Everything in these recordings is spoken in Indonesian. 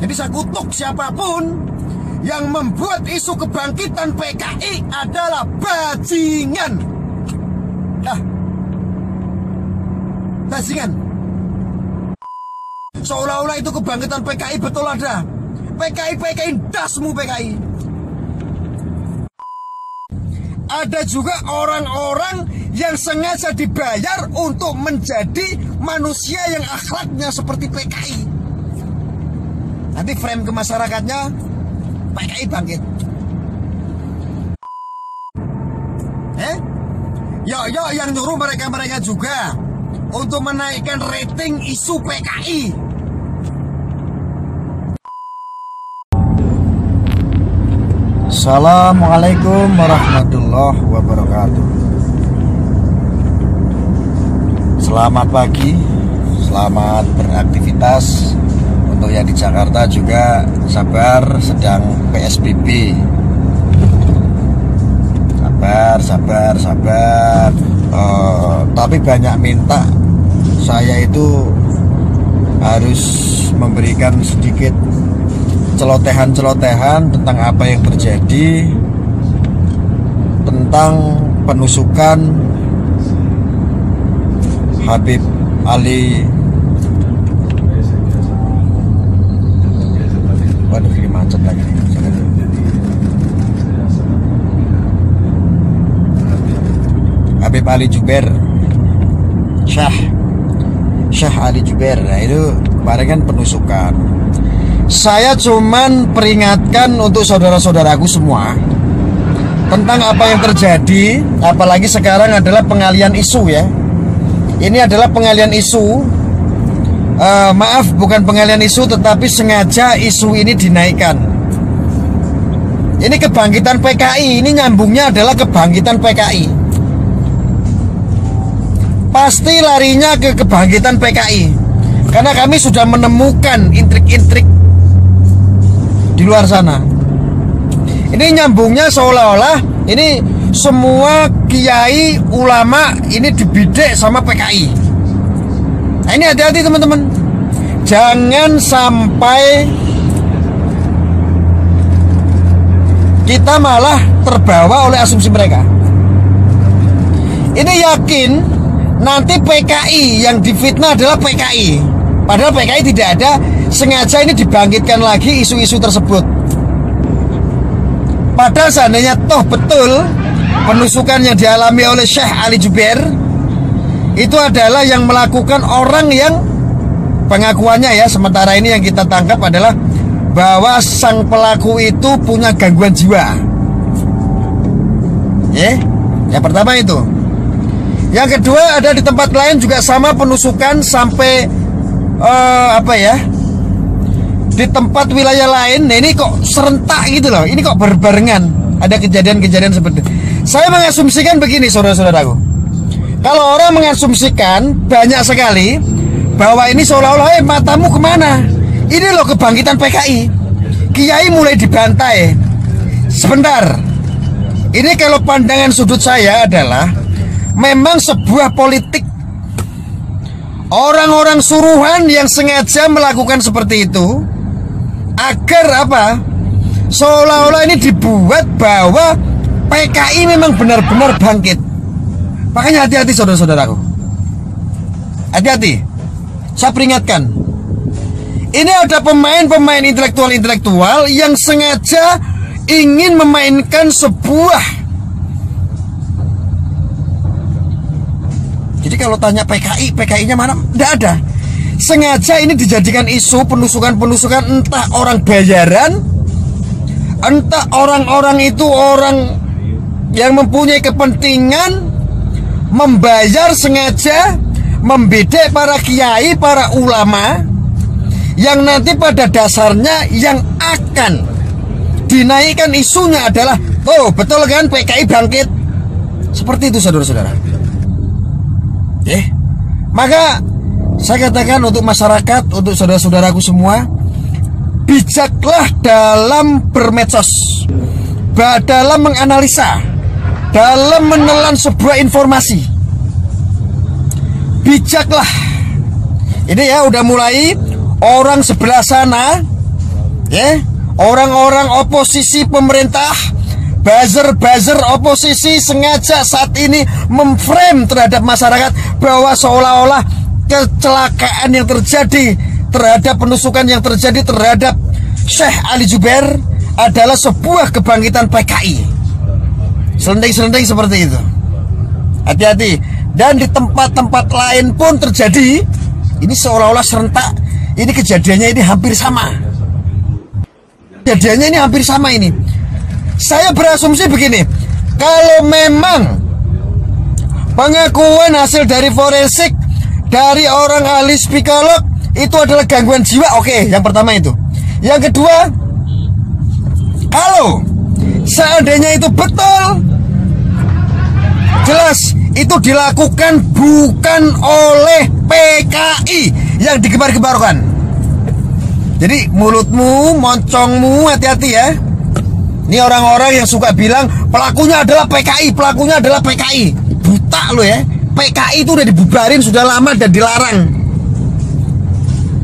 Jadi saya kutuk siapapun yang membuat isu kebangkitan PKI adalah bajingan. Bajingan. Seolah-olah itu kebangkitan PKI betul ada. PKI dasmu PKI. Ada juga orang-orang yang sengaja dibayar untuk menjadi manusia yang akhlaknya seperti PKI. Nanti frame ke masyarakatnya, PKI bangkit. Yo yang nyuruh mereka-mereka juga untuk menaikkan rating isu PKI. Assalamualaikum warahmatullahi wabarakatuh. Selamat pagi, selamat beraktivitas. Untuk yang di Jakarta juga sabar, sedang PSBB. Sabar. Tapi banyak minta saya itu harus memberikan sedikit celotehan tentang apa yang terjadi, tentang penusukan Habib Ali. Waduh, ini macet lagi. Habib Ali Juber, Syekh Ali Juber. Nah, itu kemarin kan penusukan. Saya cuman peringatkan untuk saudara-saudaraku semua tentang apa yang terjadi. Apalagi sekarang adalah pengalian isu ya. Ini adalah pengalian isu. Maaf, bukan pengalian isu, tetapi sengaja isu ini dinaikkan. Ini kebangkitan PKI. Ini nyambungnya adalah kebangkitan PKI. Pasti larinya ke kebangkitan PKI, karena kami sudah menemukan intrik-intrik di luar sana. Ini nyambungnya seolah-olah ini semua kiai ulama ini dibidik sama PKI. Nah, ini hati-hati teman-teman. Jangan sampai kita malah terbawa oleh asumsi mereka. Ini yakin nanti PKI yang difitnah adalah PKI. Padahal PKI tidak ada. Sengaja ini dibangkitkan lagi isu-isu tersebut. Padahal seandainya toh betul penusukan yang dialami oleh Syekh Ali Juber itu adalah yang melakukan orang yang pengakuannya ya, sementara ini yang kita tangkap adalah bahwa sang pelaku itu punya gangguan jiwa. Yang pertama itu. Yang kedua, ada di tempat lain juga sama penusukan sampai di tempat wilayah lain. Nah, ini kok serentak gitu loh. Ini kok berbarengan. Ada kejadian-kejadian seperti itu. Saya mengasumsikan begini saudara-saudaraku. Kalau orang mengasumsikan banyak sekali bahwa ini seolah-olah matamu kemana? Ini loh kebangkitan PKI. Kiai mulai dibantai. Sebentar. Ini kalau pandangan sudut saya adalah memang sebuah politik. Orang-orang suruhan yang sengaja melakukan seperti itu agar apa? Seolah-olah ini dibuat bahwa PKI memang benar-benar bangkit. Makanya hati-hati saudara-saudaraku. Hati-hati. Saya peringatkan. Ini ada pemain-pemain intelektual yang sengaja ingin memainkan sebuah. Jadi kalau tanya PKI-nya mana? Tidak ada. Sengaja ini dijadikan isu penusukan-penusukan, entah orang bayaran, entah orang-orang itu orang yang mempunyai kepentingan membayar sengaja membidik para kiai, para ulama yang nanti pada dasarnya yang akan dinaikkan isunya adalah, oh betul kan PKI bangkit. Seperti itu saudara-saudara. Maka saya katakan untuk masyarakat, untuk saudara-saudaraku semua, bijaklah dalam bermedsos, dalam menganalisa, dalam menelan sebuah informasi. Bijaklah. Ini ya udah mulai orang sebelah sana Ya, orang-orang oposisi pemerintah, buzzer oposisi sengaja saat ini memframe terhadap masyarakat bahwa seolah-olah kecelakaan yang terjadi terhadap penusukan yang terjadi terhadap Syekh Ali Jubair adalah sebuah kebangkitan PKI. Selending-selending seperti itu. Hati-hati. Dan di tempat-tempat lain pun terjadi. Ini seolah-olah serentak. Ini kejadiannya ini hampir sama. Kejadiannya ini hampir sama ini. Saya berasumsi begini, kalau memang pengakuan hasil dari forensik dari orang ahli psikolog itu adalah gangguan jiwa, oke, yang pertama itu. Yang kedua, kalau seandainya itu betul, jelas itu dilakukan bukan oleh PKI yang digembar-gemborkan. Jadi mulutmu, moncongmu, hati-hati ya. Ini orang-orang yang suka bilang pelakunya adalah PKI, pelakunya adalah PKI. Buta lo ya. PKI itu udah dibubarin sudah lama dan dilarang.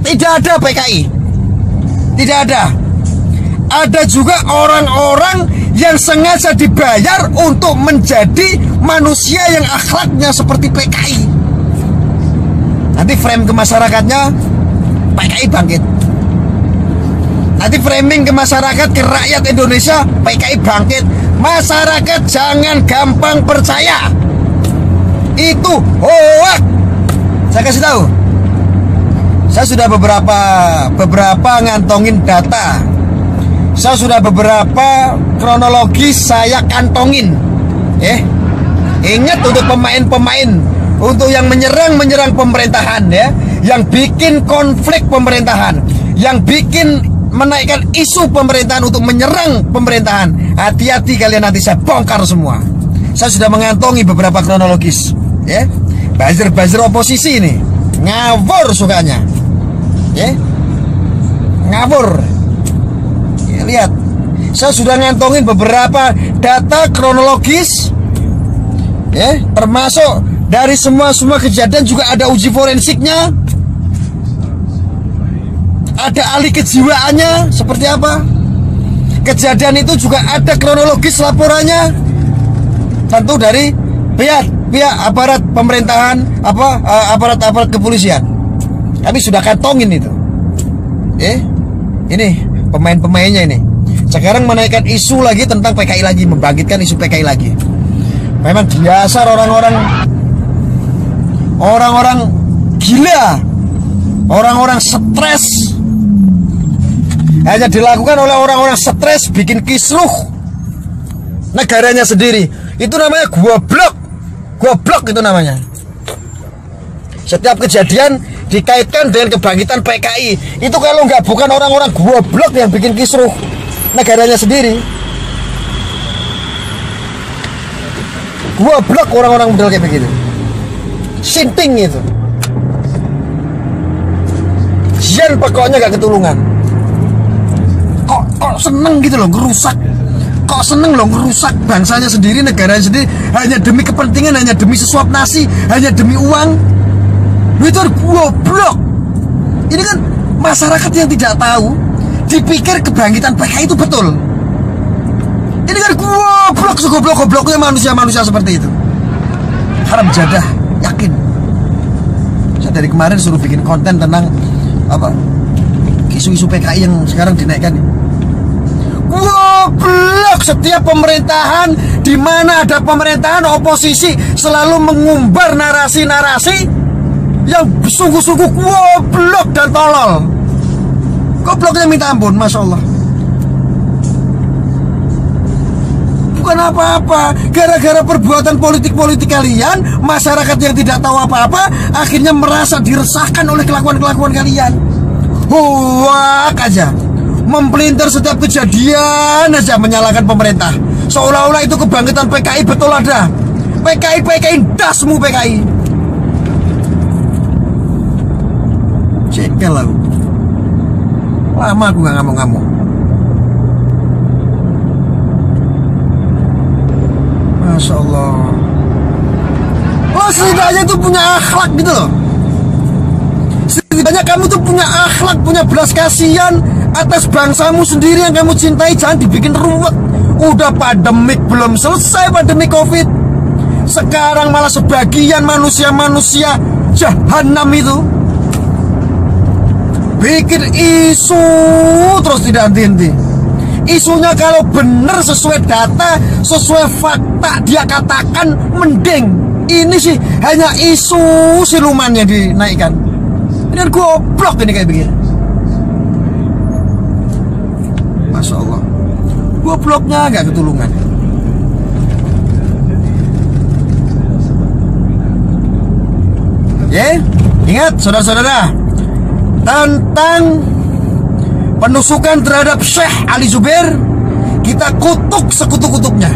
Tidak ada PKI. Tidak ada. Ada juga orang-orang yang sengaja dibayar untuk menjadi manusia yang akhlaknya seperti PKI. Nanti frame ke masyarakatnya PKI bangkit. Nanti framing ke masyarakat, ke rakyat Indonesia, PKI bangkit. Masyarakat jangan gampang percaya. Itu hoax. Saya kasih tahu. Saya sudah beberapa ngantongin data. Saya sudah beberapa kronologis saya kantongin. Ingat untuk pemain-pemain, untuk yang menyerang pemerintahan ya, yang bikin konflik pemerintahan, yang bikin menaikkan isu pemerintahan untuk menyerang pemerintahan. Hati-hati kalian, nanti saya bongkar semua. Saya sudah mengantongi beberapa kronologis ya. Buzzer oposisi ini ngawur sukanya ya. Ngawur ya, lihat. Saya sudah ngantongin beberapa data kronologis ya, termasuk dari semua kejadian juga ada uji forensiknya. Ada ahli kejiwaannya seperti apa. Kejadian itu juga ada kronologis laporannya. Tentu dari pihak aparat pemerintahan, aparat kepolisian. Kami sudah kantongin itu. Ini pemain-pemainnya ini. Sekarang menaikkan isu lagi tentang PKI lagi, membangkitkan isu PKI lagi. Memang biasa orang-orang gila, orang-orang stres. Hanya dilakukan oleh orang-orang stres, bikin kisruh negaranya sendiri. Itu namanya goblok itu namanya. Setiap kejadian dikaitkan dengan kebangkitan PKI. Itu kalau nggak bukan orang-orang goblok yang bikin kisruh negaranya sendiri. Goblok orang-orang model kayak begitu. Sinting itu. Jen pokoknya gak ketulungan. Kok seneng gitu loh ngerusak. Kok seneng loh ngerusak bangsanya sendiri, negaranya sendiri, hanya demi kepentingan, hanya demi sesuap nasi, hanya demi uang. Itu goblok. Ini kan masyarakat yang tidak tahu, dipikir kebangkitan PKI itu betul. Ini kan goblok, segoblok-gobloknya manusia-manusia seperti itu. Haram jadah, yakin. Saya dari kemarin suruh bikin konten tentang isu-isu PKI yang sekarang dinaikkan. Goblok, setiap pemerintahan, di mana ada pemerintahan oposisi selalu mengumbar narasi-narasi yang sungguh-sungguh goblok dan tolol. Gobloknya minta ampun, Masya Allah. Bukan apa-apa, gara-gara perbuatan politik-politik kalian, masyarakat yang tidak tahu apa-apa akhirnya merasa diresahkan oleh kelakuan-kelakuan kalian. Hoak aja, mempelintir setiap kejadian aja, menyalahkan pemerintah, seolah-olah itu kebangkitan PKI betul ada. PKI dasmu PKI. Cekel aku. Lama aku gak ngamuk-ngamuk. Masya Allah. Oh, setidaknya itu punya akhlak gitu loh. Setidaknya kamu tuh punya akhlak, punya belas kasihan atas bangsamu sendiri yang kamu cintai. Jangan dibikin ruwet. Udah pandemik belum selesai, pandemi COVID. Sekarang malah sebagian manusia-manusia jahanam itu bikin isu terus tidak henti-henti. Isunya kalau benar sesuai data, sesuai fakta dia katakan mending. Ini sih hanya isu siluman yang dinaikkan. Ini goblok ini kayak begini. Masya Allah, gobloknya gak ketulungan. Ya, ingat saudara-saudara, tentang penusukan terhadap Syekh Ali Zubair, kita kutuk sekutuk-kutuknya.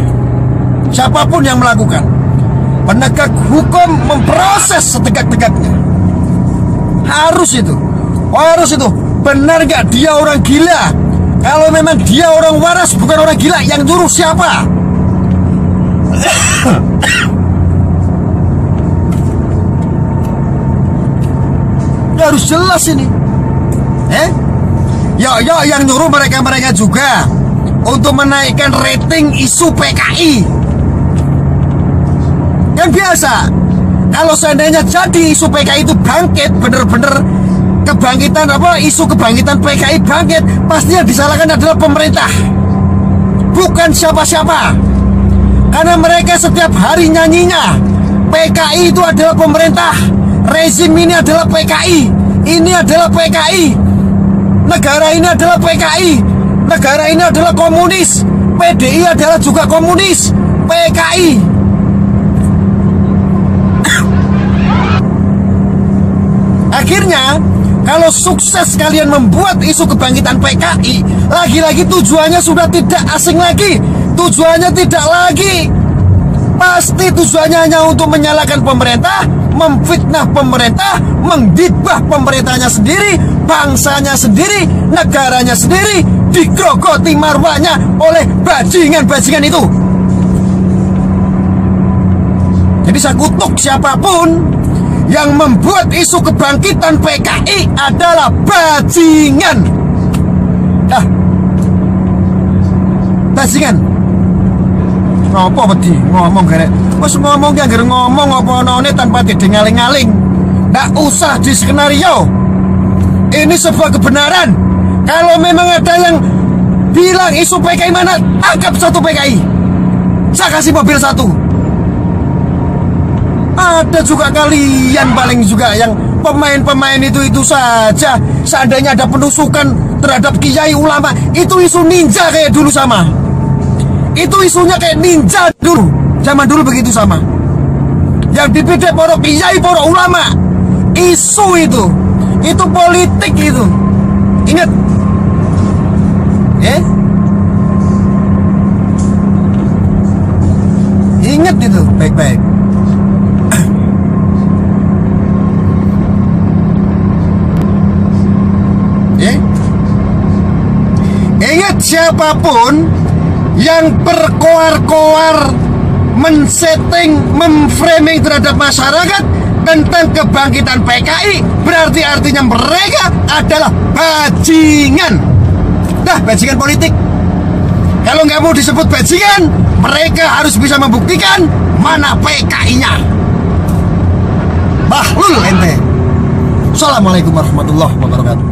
Siapapun yang melakukan, penegak hukum memproses setegak-tegaknya. Harus itu. Benar gak dia orang gila? Kalau memang dia orang waras, bukan orang gila, yang nyuruh siapa? Harus jelas ini. Yang nyuruh mereka juga untuk menaikkan rating isu PKI. Yang biasa, kalau seandainya jadi isu PKI itu bangkit, bener-bener kebangkitan isu kebangkitan PKI bangkit, pasti yang disalahkan adalah pemerintah, bukan siapa-siapa. Karena mereka setiap hari nyanyinya PKI itu adalah pemerintah, rezim ini adalah PKI, ini adalah PKI, negara ini adalah PKI, negara ini adalah komunis, PDI adalah juga komunis, PKI. Akhirnya kalau sukses kalian membuat isu kebangkitan PKI, lagi-lagi tujuannya sudah tidak asing lagi. Tujuannya tidak lagi, pasti tujuannya hanya untuk menyalahkan pemerintah, memfitnah pemerintah, menggibah pemerintahnya sendiri, bangsanya sendiri, negaranya sendiri, digrogoti marwahnya oleh bajingan-bajingan itu. Jadi saya kutuk siapapun yang membuat isu kebangkitan PKI adalah bajingan. Bajingan. Ngopo wedi ngomong garek. Wes ngomong ki anggere ngomong apa anane tanpa didengaling-aling. Ndak usah di skenario. Ini sebuah kebenaran. Kalau memang ada yang bilang isu PKI mana, tangkap satu PKI. Saya kasih mobil satu. Ada juga kalian paling juga yang pemain-pemain itu saja. Seandainya ada penusukan terhadap kiai ulama, itu isu ninja kayak dulu sama. Itu isunya kayak ninja dulu. Zaman dulu begitu sama. Yang dipidik para kiai, para ulama. Isu itu politik itu. Ingat. Ingat itu baik-baik. Ingat, siapapun yang berkoar-koar, men-setting, memframing terhadap masyarakat tentang kebangkitan PKI, berarti artinya mereka adalah bajingan. Bajingan politik. Kalau nggak mau disebut bajingan, mereka harus bisa membuktikan mana PKI-nya. Bahlul ente. Assalamualaikum warahmatullahi wabarakatuh.